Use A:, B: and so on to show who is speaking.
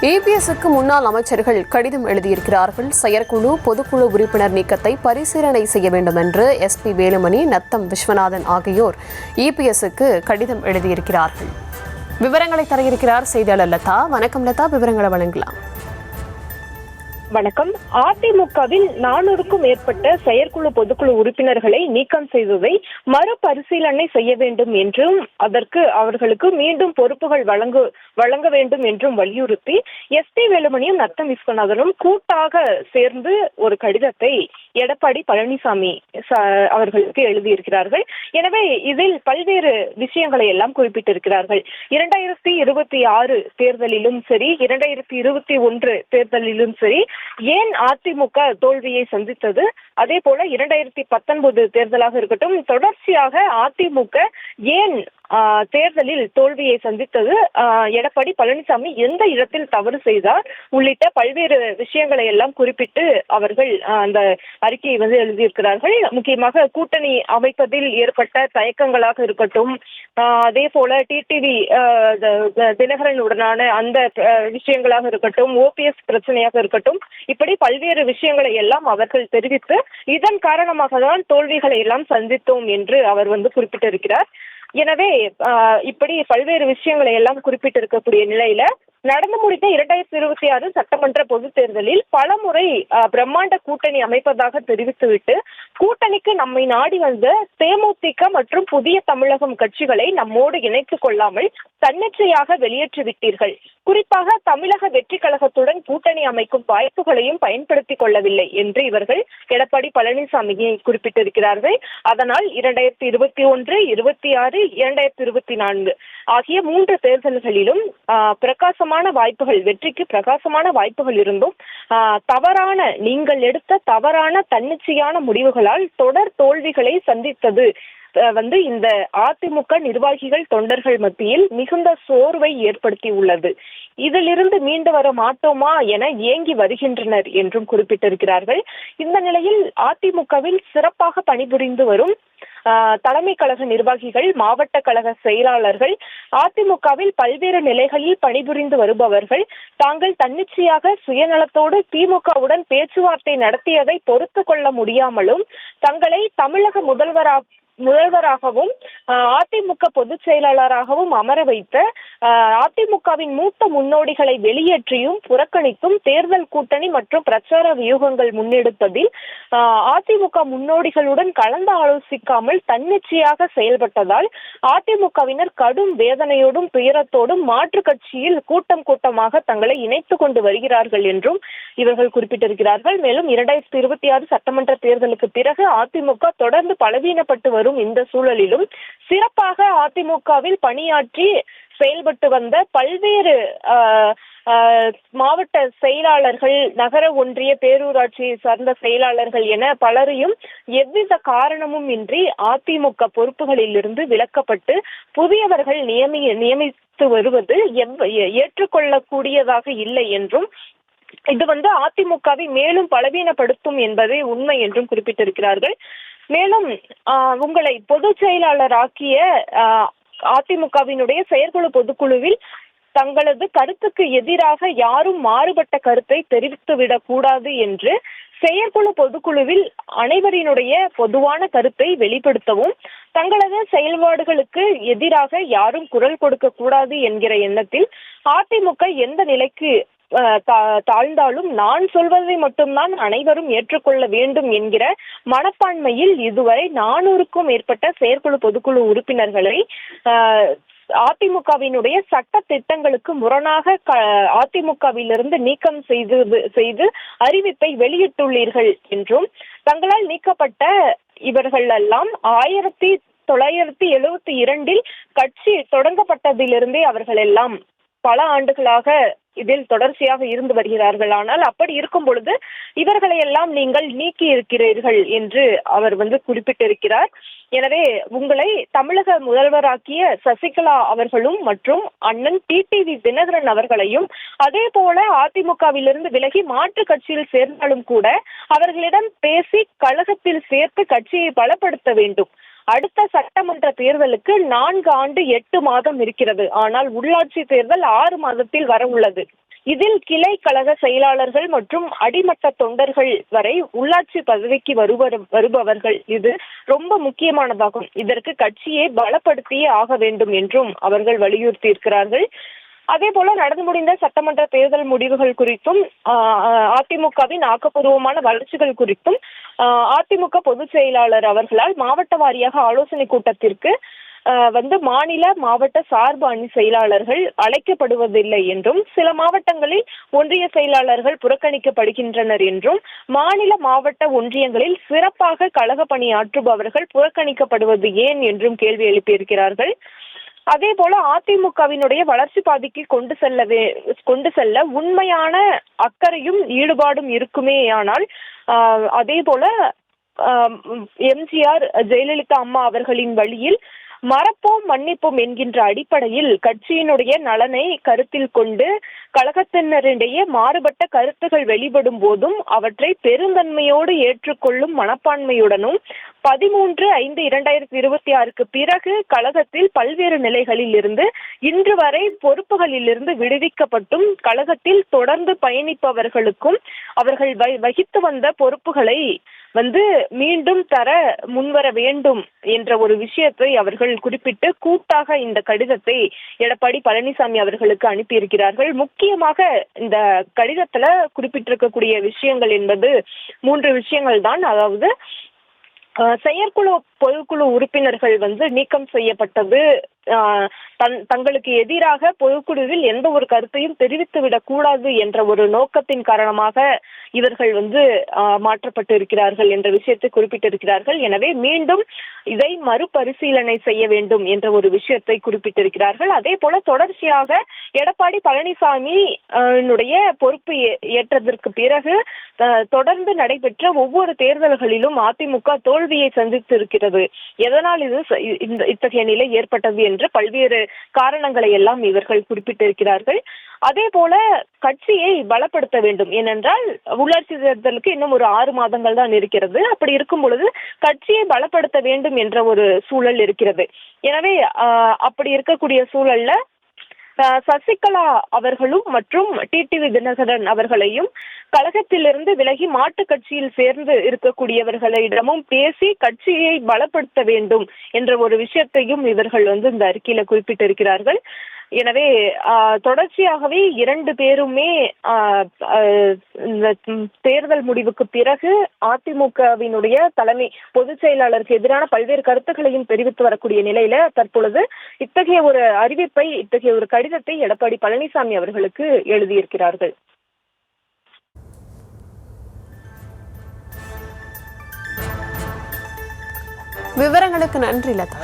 A: இபிஎஸ்க்கு முன்னாள் அமைச்சர்கள் கடிதம் எழுதியிருக்கிறார்கள். செயற்குழு பொதுக்குழு உறுப்பினர் நீக்கத்தை பரிசீலனை செய்ய வேண்டும் என்று எஸ்பி வேலுமணி, நத்தம் விஸ்வநாதன் ஆகியோர் இபிஎஸ்க்கு கடிதம் எழுதியிருக்கிறார்கள். விவரங்களை தர இருக்கிறார் செய்தியாளர் லதா. வணக்கம் லதா, விவரங்களை வழங்கலாம்.
B: வணக்கம். அதிமுகவில் 400க்கும் மேற்பட்ட செயற்குழு பொதுக்குழு உறுப்பினர்களை நீக்கம் செய்ததை மறுபரிசீலனை செய்ய வேண்டும் என்றும் அதற்கு அவர்களுக்கு மீண்டும் பொறுப்புகள் வழங்க வேண்டும் என்றும் வலியுறுத்தி எஸ்பி வேலுமணியும் நத்தம் விஸ்வநாதனும் கூட்டாக சேர்ந்து ஒரு கடிதத்தை எடப்பாடி பழனிசாமி அவர்களுக்கு எழுதியிருக்கிறார்கள். எனவே இதில் பல்வேறு விஷயங்களை எல்லாம் குறிப்பிட்டிருக்கிறார்கள். 2026 தேர்தலிலும் சரி, 2021 தேர்தலிலும் சரி, ஏன் அதிமுக தோல்வியை சந்தித்தது, அதே போல 2019 தேர்தலாக இருக்கட்டும், தொடர்ச்சியாக அதிமுக ஏன் தேர்தலில் தோல்வியை சந்தித்தது, எடப்பாடி பழனிசாமி எந்த இடத்தில் தவறு செய்தார் உள்ளிட்ட பல்வேறு விஷயங்களை எல்லாம் குறிப்பிட்டு அவர்கள் அந்த அறிக்கையை எழுதியிருக்கிறார்கள். முக்கியமாக கூட்டணி அமைப்பதில் ஏற்பட்ட தயக்கங்களாக இருக்கட்டும், அதே போல டிடிவி தினகரனுடனான அந்த விஷயங்களாக இருக்கட்டும், ஓபிஎஸ் பிரச்சனையாக இருக்கட்டும், இப்படி பல்வேறு விஷயங்களை எல்லாம் அவர்கள் தெரிவித்து இதன் காரணமாக தான் தோல்விகளை எல்லாம் சந்தித்தோம் என்று அவர் குறிப்பிட்டிருக்கிறார். எனவே இப்படி பல்வேறு விஷயங்களை எல்லாம் குறிப்பிட்டிருக்கக்கூடிய நிலையில நடந்து முடிந்த 2026 சட்டமன்ற பொதுத் தேர்தலில் பலமுறை பிரம்மாண்ட கூட்டணி அமைப்பதாக தெரிவித்துவிட்டு கூட்டணிக்கு நம்மை நாடி வந்த தேமுதிக மற்றும் புதிய தமிழகம் கட்சிகளை நம்மோடு இணைத்துக் கொள்ளாமல் தன்னிச்சையாக வெளியேற்றிவிட்டீர்கள். குறிப்பாக தமிழக வெற்றி கழகத்துடன் கூட்டணி அமைக்கும் வாய்ப்புகளையும் பயன்படுத்திக் கொள்ளவில்லை என்று இவர்கள் எடப்பாடி பழனிசாமியை குறிப்பிட்டிருக்கிறார்கள். அதனால் 2021, 26, 2024 ஆகிய 3 தேர்தல்களிலும் வெற்றிக்கு பிரகாசமான வாய்ப்புகள் இருந்தும் நீங்கள் எடுத்த தவறான தன்னிச்சையான முடிவுகளால் தொடர் தோல்விகளை சந்தித்தது இந்த அதிமுக நிர்வாகிகள் தொண்டர்கள் மத்தியில் மிகுந்த சோர்வை ஏற்படுத்தி உள்ளது. இதிலிருந்து மீண்டு வர மாட்டோமா என ஏங்கி வருகின்றனர் என்றும் குறிப்பிட்டிருக்கிறார்கள். இந்த நிலையில் அதிமுகவில் சிறப்பாக பணிபுரிந்து வரும் தலைமை கழக நிர்வாகிகள், மாவட்ட கழக செயலாளர்கள், அதிமுகவில் பல்வேறு நிலைகளில் பணிபுரிந்து வருபவர்கள் தாங்கள் தன்னிச்சையாக சுயநலத்தோடு திமுகவுடன் பேச்சுவார்த்தை நடத்தியதை பொறுத்து கொள்ள முடியாமலும் தங்களை தமிழக முதல்வராகவும் அதிமுக பொதுச் செயலாளராகவும் அமர வைத்த அதிமுகவின் மூத்த முன்னோடிகளை வெளியேற்றியும் புறக்கணித்தும் தேர்தல் கூட்டணி மற்றும் பிரச்சார வியூகங்கள் முன்னெடுப்பதில் அதிமுக முன்னோடிகளுடன் கலந்து ஆலோசிக்காமல் தன்னிச்சையாக செயல்பட்டதால் அதிமுகவினர் கடும் வேதனையோடும் துயரத்தோடும் மாற்று கட்சியில் கூட்டமாக தங்களை இணைத்துக் கொண்டு வருகிறார்கள் என்றும் இவர்கள் குறிப்பிட்டிருக்கிறார்கள். மேலும் 2026 சட்டமன்ற தேர்தலுக்கு பிறகு அதிமுக தொடர்ந்து பலவீனப்பட்டு வரும் இந்த சூழலிலும் சிறப்பாக அதிமுகவில் பணியாற்றி செயல்பட்டு வந்த பல்வேறு மாவட்ட செயலாளர்கள், நகர ஒன்றிய பேரூராட்சியை சார்ந்த செயலாளர்கள் என பலரையும் எவ்வித காரணமும் இன்றி அதிமுக பொறுப்புகளில் இருந்து விலக்கப்பட்டு புதியவர்கள் நியமித்து வருவது ஏற்றுக்கொள்ளக்கூடியதாக இல்லை என்றும் இது அதிமுகவை மேலும் பலவீனப்படுத்தும் என்பதை உண்மை என்றும் குறிப்பிட்டிருக்கிறார்கள். மேலும் உங்களை பொதுச் செயலாளராக்கிய அதிமுகவினுடைய செயற்குழு பொதுக்குழுவில் தங்களது கருத்துக்கு எதிராக யாரும் மாறுபட்ட கருத்தை தெரிவித்துவிடக் கூடாது என்று செயற்குழு பொதுக்குழுவில் அனைவரினுடைய பொதுவான கருத்தை வெளிப்படுத்தவும் தங்களது செயல்பாடுகளுக்கு எதிராக யாரும் குரல் கொடுக்க கூடாது என்கிற எண்ணத்தில் அதிமுக எந்த நிலைக்கு தாழ்ந்தாலும் நான் சொல்வதை மட்டும்தான் அனைவரும் ஏற்றுக்கொள்ள வேண்டும் என்கிற மனப்பான்மையில் இதுவரை 400க்கும் மேற்பட்ட செயற்குழு பொதுக்குழு உறுப்பினர்களை அதிமுகவினுடைய சட்ட திட்டங்களுக்கு முரணாக அதிமுகவிலிருந்து நீக்கம் செய்து அறிவிப்பை வெளியிட்டுள்ளீர்கள் என்றும் தங்களால் நீக்கப்பட்ட இவர்கள் எல்லாம் 1972 கட்சி தொடங்கப்பட்டதிலிருந்தே அவர்கள் எல்லாம் பல ஆண்டுகளாக இதில் தொடர்ச்சியாக இருந்து வருகிறார்கள். ஆனால் அப்படி இருக்கும் பொழுது இவர்களை எல்லாம் நீங்கள் நீக்கி இருக்கிறீர்கள் என்று அவர் குறிப்பிட்டிருக்கிறார். எனவே உங்களை தமிழக முதல்வராக்கிய சசிகலா அவர்களும் மற்றும் அண்ணன் டிடிவி தினகரன் அவர்களையும் அதே போல அதிமுகவிலிருந்து விலகி மாற்று கட்சியில் சேர்ந்தாலும் கூட அவர்களிடம் பேசி கழகத்தில் சேர்த்து கட்சியை பலப்படுத்த வேண்டும். அடுத்த சட்டமன்ற தேர்தலுக்கு 4 ஆண்டு 8 மாதம் இருக்கிறது. ஆனால் உள்ளாட்சி தேர்தல் 6 மாதத்தில் வர உள்ளது. இதில் கிளை கழக செயலாளர்கள் மற்றும் அடிமட்ட தொண்டர்கள் வரை உள்ளாட்சி பதவிக்கு வருபவர்கள் இது ரொம்ப முக்கியமானதாகும். இதற்கு கட்சியை பலப்படுத்தியே ஆக வேண்டும் என்றும் அவர்கள் வலியுறுத்தி இருக்கிறார்கள். அதே போல நடந்து முடிந்த சட்டமன்ற தேர்தல் முடிவுகள் குறித்தும் அதிமுகவின் ஆக்கப்பூர்வமான வளர்ச்சிகள் குறித்தும் அதிமுக பொதுச் செயலாளர் அவர்களால் மாவட்ட வாரியாக ஆலோசனை கூட்டத்திற்கு மாநில மாவட்ட சார்பு அணி செயலாளர்கள் அழைக்கப்படுவதில்லை என்றும், சில மாவட்டங்களில் ஒன்றிய செயலாளர்கள் புறக்கணிக்கப்படுகின்றனர் என்றும், மாநில மாவட்ட ஒன்றியங்களில் சிறப்பாக கழக பணியாற்றுபவர்கள் புறக்கணிக்கப்படுவது ஏன் என்றும் கேள்வி எழுப்பியிருக்கிறார்கள். அதே போல அதிமுகவினுடைய வளர்ச்சி பாதைக்கு கொண்டு செல்ல உண்மையான அக்கறையும் ஈடுபாடும் இருக்குமேயானால், அதே போல எம்ஜிஆர் ஜெயலலிதா அம்மா அவர்களின் வழியில் மறப்போம் மன்னிப்போம் என்கின்ற அடிப்படையில் கட்சியினுடைய நலனை கருத்தில் கொண்டு கழகத்தினரிடையே மாறுபட்ட கருத்துகள் வெளிப்படும் போதும் அவற்றை பெருந்தன்மையோடு ஏற்றுக்கொள்ளும் மனப்பான்மையுடனும் 13/5/2026 பிறகு கழகத்தில் பல்வேறு நிலைகளில் இருந்து இன்று வரை பொறுப்புகளில் இருந்து விடுவிக்கப்பட்டும் கழகத்தில் தொடர்ந்து பயணிப்பவர்களுக்கும் அவர்கள் வகித்து வந்த பொறுப்புகளை மீண்டும் தர முன்வர வேண்டும் என்ற ஒரு விஷயத்தை அவர்கள் குறிப்பிட்டு கூட்டாக இந்த கடிதத்தை எடப்பாடி பழனிசாமி அவர்களுக்கு அனுப்பியிருக்கிறார்கள். முக்கியமாக இந்த கடிதத்துல குறிப்பிட்டிருக்கக்கூடிய விஷயங்கள் என்பது 3 விஷயங்கள் தான். அதாவது செயற்குழு பொதுக்குழு உறுப்பினர்கள் நீக்கம் செய்யப்பட்டது, தங்களுக்கு எதிராக பொதுக்குழுவில் எந்த ஒரு கருத்தையும் தெரிவித்துவிடக் கூடாது என்ற ஒரு நோக்கத்தின் காரணமாக இவர்கள் மாற்றப்பட்டு இருக்கிறார்கள் என்ற விஷயத்தை குறிப்பிட்டிருக்கிறார்கள். எனவே மீண்டும் இதை மறுபரிசீலனை செய்ய வேண்டும் என்ற ஒரு விஷயத்தை குறிப்பிட்டிருக்கிறார்கள். அதே போல தொடர்ச்சியாக எடப்பாடி பழனிசாமி பொறுப்பு ஏற்றதற்கு பிறகு தொடர்ந்து நடைபெற்ற ஒவ்வொரு தேர்தல்களிலும் அதிமுக தோல்வியை சந்தித்திருக்கிறது. எதனால் இத்தகைய நிலை ஏற்பட்டது என்று பல்வேறு காரணங்களை எல்லாம் இவர்கள் குறிப்பிட்டிருக்கிறார்கள். அதே போல கட்சியை பலப்படுத்த வேண்டும். ஏனென்றால் உள்ளாட்சி தேர்தலுக்கு இன்னும் ஒரு 6 மாதங்கள் தான் இருக்கிறது. அப்படி இருக்கும் பொழுது கட்சியை பலப்படுத்த வேண்டும் என்ற ஒரு சூழல் இருக்கிறது. எனவே அப்படி இருக்கக்கூடிய சூழல்ல சசிகலா அவர்களும் மற்றும் டிடிவி தினகரன் அவர்களையும் கழகத்திலிருந்து விலகி மாட்டு கட்சியில் சேர்ந்து இருக்கக்கூடியவர்களிடமும் பேசி கட்சியை பலப்படுத்த வேண்டும் என்ற ஒரு விஷயத்தையும் இவர்கள் இந்த அறிக்கையில குறிப்பிட்டிருக்கிறார்கள். எனவே தொடர்ச்சியாகவே 2 பேருமே இந்த தேர்தல் முடிவுக்கு பிறகு அதிமுகவினுடைய தலைமை பொதுச் செயலாளருக்கு எதிரான பல்வேறு கருத்துக்களையும் தெரிவித்து வரக்கூடிய நிலையில தற்பொழுது இத்தகைய ஒரு அறிவிப்பை, இத்தகைய ஒரு கடிதத்தை எடப்பாடி பழனிசாமி அவர்களுக்கு எழுதியிருக்கிறார்கள்.
A: விவரங்களுக்கு நன்றி லதா.